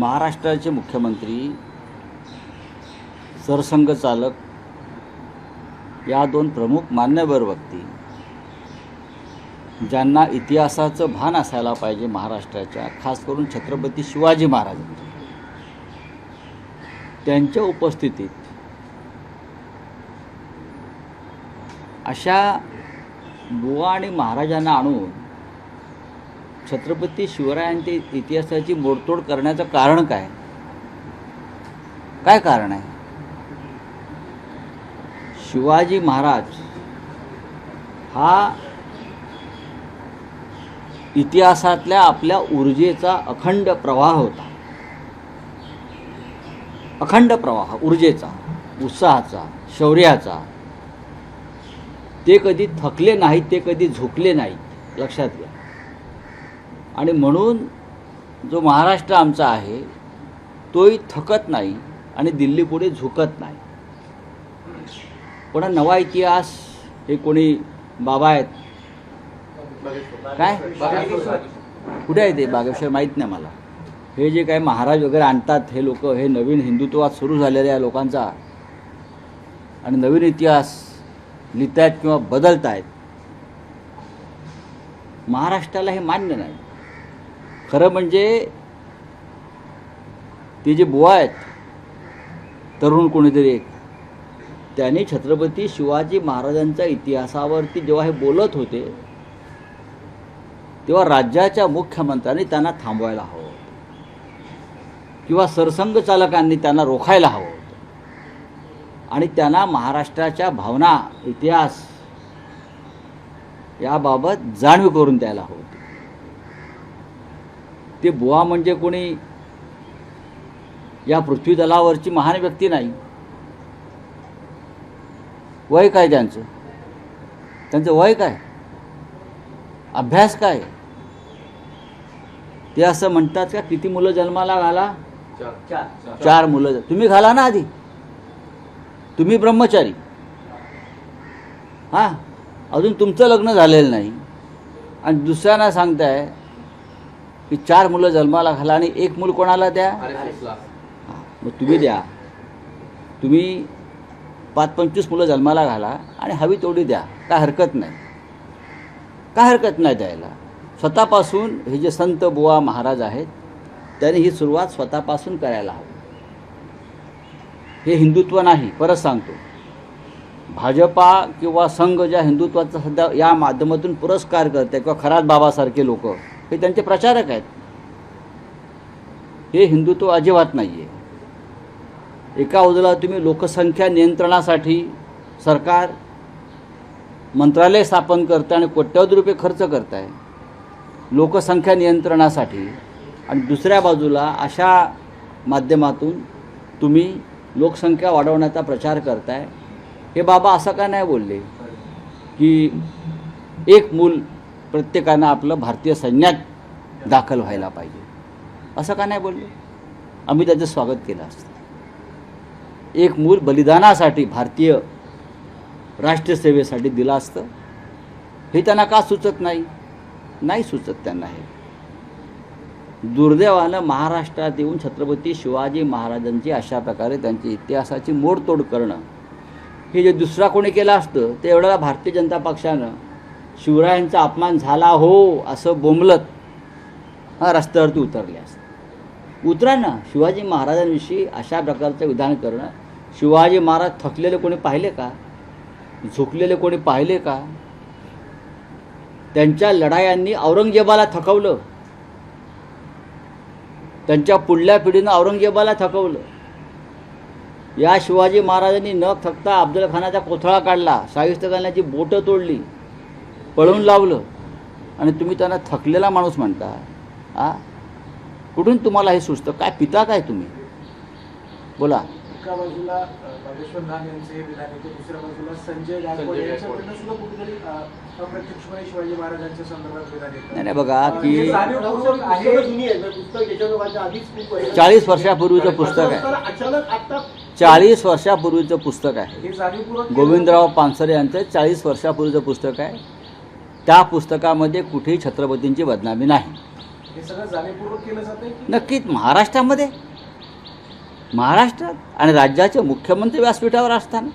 महाराष्ट्राचे मुख्यमंत्री, सरसंघचालक या दोन प्रमुख मान्यवर व्यक्ती ज्यांना इतिहासाचं भान असायला पाहिजे महाराष्ट्राच्या, खास करून छत्रपती शिवाजी महाराज, त्यांच्या उपस्थितीत अशा बुवा आणि महाराजांना आणून छत्रपती शिवरायांच्या इतिहासाची मोडतोड करण्याचं कारण काय? काय कारण आहे? शिवाजी महाराज हा इतिहासातल्या आपल्या ऊर्जेचा अखंड प्रवाह होता. अखंड प्रवाह ऊर्जेचा, उत्साहाचा, शौर्याचा. ते कधी थकले नाहीत, ते कधी झुकले नाहीत, लक्षात घ्या. आणि म्हणून जो महाराष्ट्र आमचा आहे तोही थकत नाही आणि दिल्लीपुढे झुकत नाही. पण नवा इतिहास हे कोणी बाबा आहेत काय, कुठे आहे ते बागेश्वर माहीत नाही मला. हे जे काय महाराज वगैरे आणतात हे लोक, हे नवीन हिंदुत्वात सुरू झालेल्या लोकांचा आणि नवीन इतिहास लिहितायत किंवा बदलतायत. महाराष्ट्राला हे मान्य नाही. खरं म्हणजे ते जे बुवा आहेत, तरुण कोणीतरी एक, त्यांनी छत्रपती शिवाजी महाराजांच्या इतिहासावरती जेव्हा हे बोलत होते तेव्हा राज्याच्या मुख्यमंत्र्यांनी त्यांना थांबवायला हवं होतं किंवा सरसंघचालकांनी त्यांना रोखायला हवं होतं आणि त्यांना महाराष्ट्राच्या भावना, इतिहास याबाबत जाणीव करून द्यायला हवं होती. ते बुवा म्हणजे कोणी या पृथ्वीतलावरची महान व्यक्ती नाही. वय काय त्यांचं वय काय, अभ्यास काय? ते असं म्हणतात का किती मुलं जन्माला घाला? 4 मुलं. तुम्ही घाला ना आधी, तुम्ही ब्रह्मचारी. हां, अजून तुमचं लग्न झालेलं नाही आणि दुसऱ्यांना सांगताय की 4 मुलं जन्माला घाला आणि 1 मूल कोणाला द्या? मग तुम्ही द्या. तुम्ही 25 मुलं जन्माला घाला आणि हवी तेवढी द्या, काय हरकत नाही, काय हरकत नाही द्यायला. स्वतःपासून हे जे संत बुवा महाराज आहेत त्यांनी ही सुरुवात स्वतःपासून करायला हवी. हे हिंदुत्व नाही. परत सांगतो, भाजपा किंवा संघ ज्या हिंदुत्वाचा सध्या या माध्यमातून पुरस्कार करते किंवा खरात बाबासारखे लोक, हे त्यांचे प्रचारक आहेत. हे हिंदुत्व अजिबात नाही आहे. एका बाजूला तुम्ही लोकसंख्या नियंत्रणासाठी सरकार मंत्रालय स्थापन करतं आणि कोट्यवधी रुपये खर्च करताय लोकसंख्या नियंत्रणासाठी, आणि दुसऱ्या बाजूला अशा माध्यमातून तुम्ही लोकसंख्या वाढवण्याचा प्रचार करताय. हे बाबा असं का नाही बोलले की 1 मूल प्रत्येकानं आपलं भारतीय सैन्यात दाखल व्हायला पाहिजे? असं का नाही बोलले? आम्ही त्याचं स्वागत केलं असतं. 1 मूल बलिदानासाठी, भारतीय राष्ट्रसेवेसाठी दिलं असतं. हे त्यांना का सुचत नाही? नाही सुचत त्यांना. हे दुर्दैवानं महाराष्ट्रात येऊन छत्रपती शिवाजी महाराजांची अशा प्रकारे त्यांची इतिहासाची मोडतोड करणं, हे जे दुसरा कोणी केलं असतं ते एवढ्याला भारतीय जनता पक्षानं शिवरायांचा अपमान झाला हो असं बोंबलत रस्त्यावरती उतरले असतं. उतरा ना. शिवाजी महाराजांविषयी अशा प्रकारचं विधान करणं, शिवाजी महाराज थकलेले कोणी पाहिले का? झुकलेले कोणी पाहिले का? त्यांच्या लढायांनी औरंगजेबाला थकवलं. त्यांच्या पुढल्या पिढीनं औरंगजेबाला थकवलं. या शिवाजी महाराजांनी न थकता अफजल खानाचा कोथळा काढला, शाहिस्तेखानाची बोटं तोडली, पळवून लावलं, आणि तुम्ही त्यांना थकलेला माणूस म्हणता. कुठून तुम्हाला हे सुचतं? काय पिता काय तुम्ही? बोला. एका बाजूला बागेश्वर नाग यांचे हे विधान येते, दुसऱ्या बाजूला संजय गायकवाड यांच्याकडनं सुद्धा कुठेतरी अप्रत्यक्षपणे शिवाजी महाराजांच्या संदर्भात विधान येतं. नाही बघा की 40 वर्षापूर्वीचं पुस्तक आहे. 40 वर्षापूर्वीचं पुस्तक आहे. गोविंदराव पानसरे यांचं 40 वर्षापूर्वीचं पुस्तक आहे. त्या पुस्तकामध्ये कुठेही छत्रपतींची बदनामी नाही. हे सगळं जाणीवपूर्वक केलं जातंय की नक्कीच महाराष्ट्रात आणि राज्याचे मुख्यमंत्री व्यासपीठावर असताना,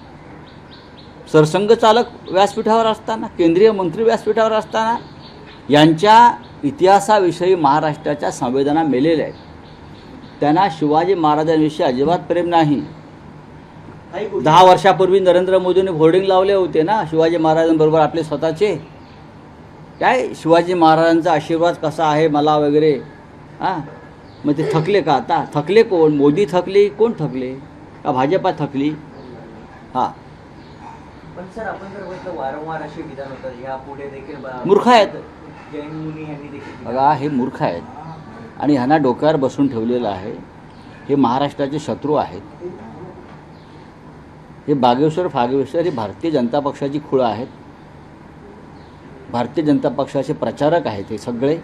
सरसंघचालक व्यासपीठावर असताना, केंद्रीय मंत्री व्यासपीठावर असताना यांच्या इतिहासाविषयी महाराष्ट्राच्या संवेदना मेलेल्या आहेत. त्यांना शिवाजी महाराजांविषयी अजिबात प्रेम नाही. 10 वर्षापूर्वी नरेंद्र मोदींनी होर्डिंग लावले होते ना शिवाजी महाराजांबरोबर आपले स्वतःचे. काय शिवाजी महाराजांचा आशीर्वाद कसा आहे मला वगैरे. हां, मग ते थकले का आता? थकले कोण? मोदी थकले? कोण थकले? का भाजपा थकली? हां, पण सर आपण जर बघितलं वारंवार असे विधान होतात यापुढे देखील मूर्ख आहेत. जैन मुनी यांनी देखील बघा, हे मूर्ख आहेत आणि ह्यांना डोक्यावर बसून ठेवलेलं आहे. हे महाराष्ट्राचे शत्रू आहेत. हे बागेश्वर हे भारतीय जनता पक्षाची खुळं आहेत. भारतीय जनता पक्षाचे प्रचारक आहेत हे सगळे.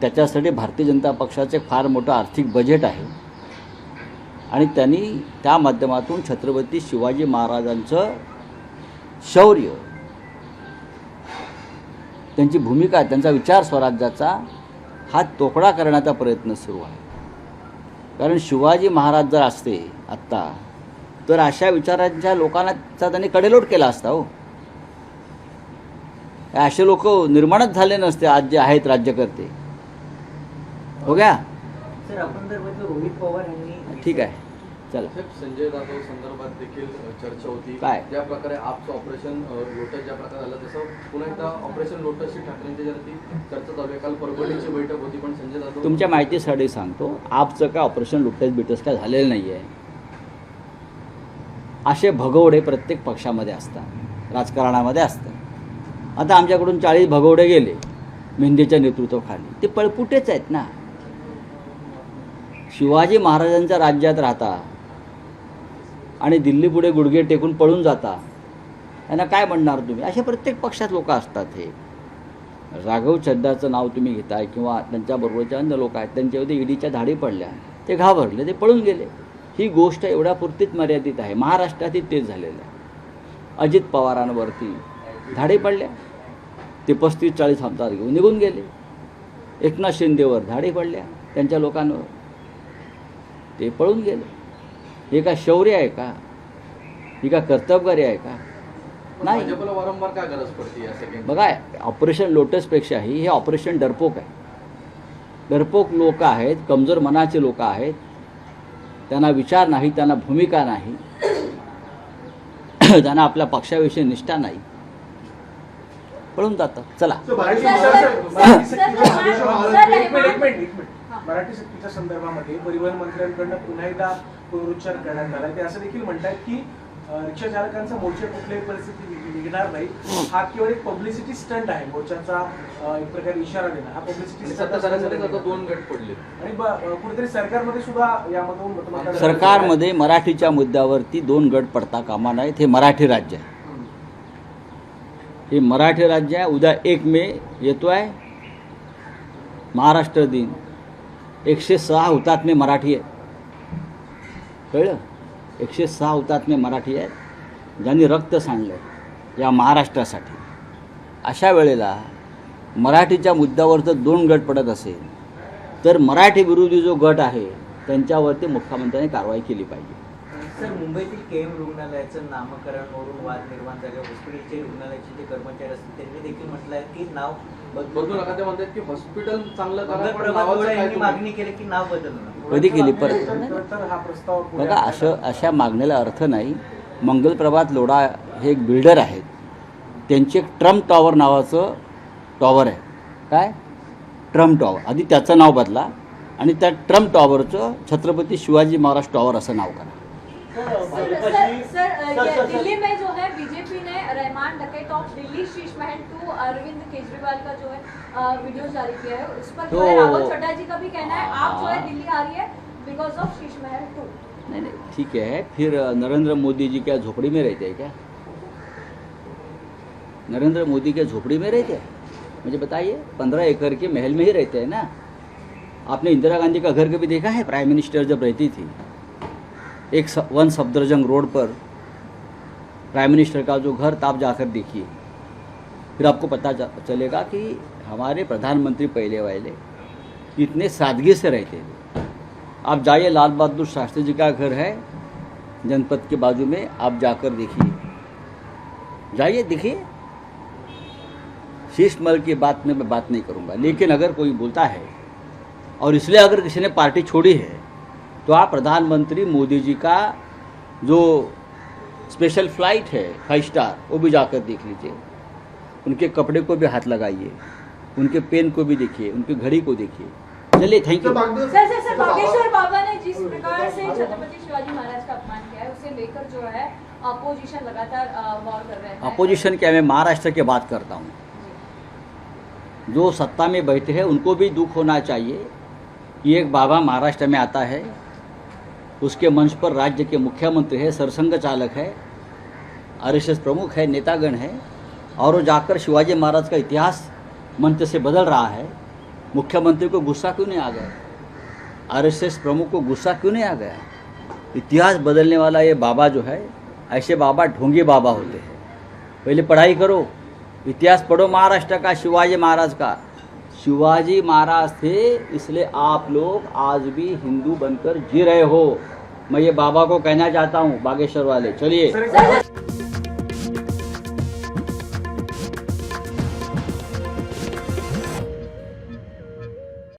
त्याच्यासाठी भारतीय जनता पक्षाचे फार मोठं आर्थिक बजेट आहे आणि त्यांनी त्या माध्यमातून छत्रपती शिवाजी महाराजांचं शौर्य, त्यांची भूमिका, त्यांचा विचार स्वराज्याचा हा तोकडा करण्याचा प्रयत्न सुरू आहे. कारण शिवाजी महाराज जर असते आत्ता तर अशा विचारांच्या लोकांचा त्यांनी कडेलोट केला असता. हो, असे लोक निर्माणच झाले नसते आज जे आहेत राज्यकर्ते. हो गया. सर आपण जर बघितलं रोहित पवार यांनी ठीक आहे, चला. संजय जाधव संदर्भात देखील चर्चा होती. काय? ज्या प्रकारे आपचं ऑपरेशन लोटस ज्या प्रकारे झालं तसं पुन्हा एकदा ऑपरेशन लोटसची ठाकरेंच्यावरती चर्चा चालू आहे. काल परभणीची बैठक होती पण संजय जाधव तुमच्या माहितीसाठी सांगतो, आपचं काय ऑपरेशन लुटस बिटस काय झालेलं नाही आहे. असे भगवडे प्रत्येक पक्षामध्ये असतात, राजकारणामध्ये असतात. आता आमच्याकडून 40 भगवडे गेले मेंढेच्या नेतृत्वाखाली. ते पळपुटेच आहेत ना. शिवाजी महाराजांच्या राज्यात राहता आणि दिल्ली पुढे गुडघे टेकून पळून जाता, यांना काय म्हणणार तुम्ही? असे प्रत्येक पक्षात लोक असतात. हे राघव चड्डाचं नाव तुम्ही घेताय किंवा त्यांच्याबरोबरच्या अन्य लोक आहेत, त्यांच्यावरती ईडीच्या धाडी पडल्या, ते घाबरले, ते पळून गेले. ही गोष्ट एवढ्यापुरतीच मर्यादित आहे. महाराष्ट्रातही तेच झालेलं आहे. अजित पवारांवरती धाडी पडल्या, ते 35-40 आमदार घेऊन निघून गेले. एकनाथ शिंदेवर धाडी पडल्या त्यांच्या लोकांवर, ते पळून गेले. हे का शौर्य आहे का? ही का कर्तबगारी आहे का? नाही. भाजपला वारंवार काय गरज पडते या सगळ्या? बघा, ऑपरेशन लोटसपेक्षाही हे ऑपरेशन डरपोक आहे. डरपोक लोक आहेत, कमजोर मनाचे लोक आहेत. त्यांना विचार नाही, त्यांना भूमिका नाही, त्यांना आपल्या पक्षाविषयी निष्ठा नाही, पळून जातात. चला. मराठी सक्तीच्या संदर्भामध्ये परिवहन मंत्र्यांकडनं पुन्हा एकदा पुनरुच्चार करण्यात आला. ते असं देखील म्हणतात की रिक्षा चालकांचा मोर्चा कुठल्याही परिस्थितीत निघणार नाही. हा केवळ एक पब्लिसिटी स्टंट आहे. मोर्चाचा एक प्रकारे इशारा देणं हा पब्लिसिटी आता 2 गट पडले आणि कुठेतरी सरकारमध्ये सुद्धा यामधून सरकारमध्ये मराठीच्या मुद्द्यावरती 2 गट पडता कामा नाहीत. हे मराठी राज्य आहे. हे मराठी राज्य आहे. उद्या 1 मे येतो आहे, महाराष्ट्र दिन. 106 हुतात्मे मराठी आहेत. कळलं? 106 हुतात्मे मराठी आहेत ज्यांनी रक्त सांडलं या महाराष्ट्रासाठी. अशा वेळेला मराठीच्या मुद्द्यावर जर 2 गट पडत असेल तर मराठी विरोधी जो गट आहे त्यांच्यावरती मुख्यमंत्र्यांनी कारवाई केली पाहिजे. सर मुंबईतील केएम रुग्णालयाचं नामकरणवरून वाद निर्माण झाले. हॉस्पिटलचे रुग्णालयाचे जे कर्मचारी असतील त्यांनी देखील म्हटलं आहे की नाव बदलू नका. ते म्हणतात की हॉस्पिटल चांगलं करा, पण प्रभात नावाचं गोळे काय यांनी तुम्ही? मागणी केली की नाव बदलणं. कधी केली परत? तर हा प्रस्ताव बघा, अशा मागण्याला अर्थ नाही. मंगलप्रभात लोढा हे एक बिल्डर आहेत. त्यांचे एक ट्रम्प टॉवर नावाचं टॉवर आहे. काय? Trump tower. आधी त्याचं नाव बदला आणि त्या ट्रम्प टॉवरचं छत्रपती शिवाजी महाराज टॉवर असं नाव करा. सर, दिल्ली में जो है बीजेपी ने रहमान डकैत ऑफ दिल्ली शीश महल टू अरविंद केजरीवाल का जो है वीडियो जारी किया है. उस पर जो है राघव चड्डा जी का भी कहना है आप जो है दिल्ली आ रही है because of Sheesh Mahal to. नहीं, ठीक है. फिर नरेंद्र मोदी जी क्या झोपड़ी में रहते हैं क्या? नरेंद्र मोदी क्या झोपड़ी में रहते हैं? मुझे बताइए. 15 एकड़ के महल में ही रहते हैं ना. आपने इंदिरा गांधी का घर कभी देखा है? प्राइम मिनिस्टर जब रहती थी, एक 1 सफदरजंग रोड पर प्राइम मिनिस्टर का जो घर था, आप जाकर देखिए. फिर आपको पता चलेगा कि हमारे प्रधानमंत्री पहले वाले इतने सादगी से रहते थे। आप जाइए, लाल बहादुर शास्त्री जी का घर है जनपद के बाजू में, आप जाकर देखिए, जाइए देखिए। शीश महल की बात में मैं बात नहीं करूंगा, लेकिन अगर कोई बोलता है और इसलिए अगर किसी ने पार्टी छोड़ी है तो आप प्रधानमंत्री मोदी जी का जो स्पेशल फ्लाइट है 5 स्टार, वो भी जाकर देख लीजिए। उनके कपड़े को भी हाथ लगाइए, उनके पेन को भी देखिए, उनकी घड़ी को देखिए। चलिए, थैंक यू। सर बागेश्वर बाबा ने जिस प्रकार से छत्रपति शिवाजी महाराज का अपमान किया है, उसे लेकर जो है अपोजिशन लगातार वॉर कर रहे हैं। अपोजिशन क्या, मैं महाराष्ट्र की बात करता हूँ। जो सत्ता में बैठे हैं उनको भी दुख होना चाहिए कि एक बाबा महाराष्ट्र में आता है, उसके मंच पर राज्य के मुख्यमंत्री है, सरसंघ चालक है, आरएसएस प्रमुख है, नेतागण है, और वो जाकर शिवाजी महाराज का इतिहास मंच से बदल रहा है। मुख्यमंत्री को गुस्सा क्यों नहीं आ गया? आरएसएस प्रमुख को गुस्सा क्यों नहीं आ गया? इतिहास बदलने वाला ये बाबा जो है, ऐसे बाबा ढोंगी बाबा होते हैं। पहले पढ़ाई करो, इतिहास पढ़ो महाराष्ट्र का, शिवाजी महाराज का। शिवाजी महाराज थे, इसलिए आप लोग आज भी हिंदू बनकर जी रहे हो। मैं ये बाबा को कहना चाहता हूँ, बागेश्वर वाले। चलिए। सर,